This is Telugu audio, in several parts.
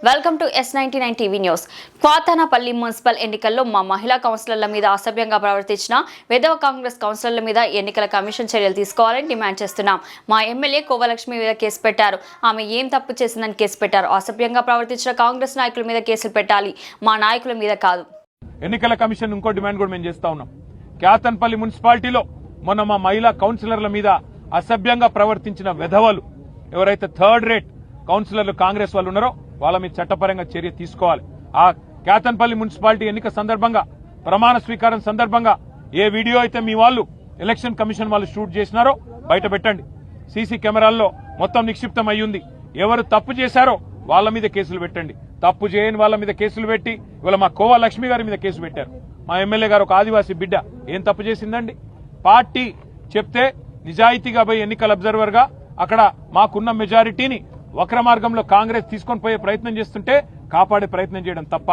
Welcome to S99 TV news. క్వాతానపల్లి మున్సిపల్ ఎన్నికల్లో మా మహిళా కౌన్సిలర్ల మీద అసభ్యంగా ప్రవర్తించిన విధవ కాంగ్రెస్ కౌన్సిలర్ల మీద ఎన్నికల కమిషన్ చర్యలు తీసుకోవాలని డిమాండ్ చేస్తున్నాం. మా ఎమ్మెల్యే కోవలక్ష్మి మీద కేసు పెట్టారు. ఆమె ఏం తప్పు చేసిందని కేసు పెట్టారు. అసభ్యంగా ప్రవర్తించిన కాంగ్రెస్ నాయకుల మీద కేసులు పెట్టాలి, మా నాయకుల మీద కాదు. ఎన్నికల కమిషన్ ఇంకో డిమాండ్ కూడా మేము చేస్తా ఉన్నాం. క్వాతానపల్లి మున్సిపాలిటీలో మొన్న మా మహిళా కౌన్సిలర్ల మీద అసభ్యంగా ప్రవర్తించిన విధవలు ఎవరైతే థర్డ్ రేట్ కౌన్సిలర్లు కాంగ్రెస్ వాళ్ళు ఉన్నారో వాళ్ళ మీద చట్టపరంగా చర్య తీసుకోవాలి. ఆ క్వాతానపల్లి మున్సిపాలిటీ ఎన్నిక సందర్భంగా ప్రమాణ స్వీకారం సందర్భంగా ఏ వీడియో అయితే మీ వాళ్ళు ఎలక్షన్ కమిషన్ వాళ్ళు షూట్ చేసినారో బయట పెట్టండి. సీసీ కెమెరాల్లో మొత్తం నిక్షిప్తం అయ్యింది. ఎవరు తప్పు చేశారో వాళ్ళ మీద కేసులు పెట్టండి. తప్పు చేయని వాళ్ళ మీద కేసులు పెట్టి ఇవాళ మా కోవలక్ష్మి గారి మీద కేసు పెట్టారు. మా ఎమ్మెల్యే గారు ఒక ఆదివాసీ బిడ్డ ఏం తప్పు చేసిందండి? పార్టీ చెప్తే నిజాయితీగా పోయి ఎన్నికల అబ్జర్వర్ గా అక్కడ మాకున్న మెజారిటీని వక్ర మార్గంలో కాంగ్రెస్ తీసుకొని పోయే ప్రయత్నం చేస్తుంటే కాపాడే ప్రయత్నం చేయడం తప్ప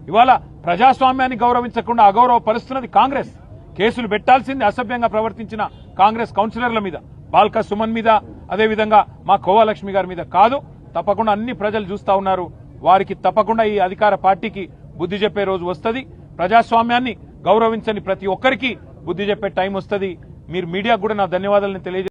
ఇవాళ ప్రజాస్వామ్యాన్ని గౌరవించకుండా అగౌరవపరుస్తున్నది కాంగ్రెస్. కేసులు పెట్టాల్సింది అసభ్యంగా ప్రవర్తించిన కాంగ్రెస్ కౌన్సిలర్ల మీద, బాల్కా సుమన్ మీద, అదేవిధంగా మా కోవలక్ష్మి గారి మీద కాదు. తప్పకుండా అన్ని ప్రజలు చూస్తా ఉన్నారు. వారికి తప్పకుండా ఈ అధికార పార్టీకి బుద్ధి చెప్పే రోజు వస్తుంది. ప్రజాస్వామ్యాన్ని గౌరవించని ప్రతి ఒక్కరికి బుద్ధి చెప్పే టైం వస్తుంది. మీరు మీడియాకు కూడా నా ధన్యవాదాలను తెలియజేస్తాను.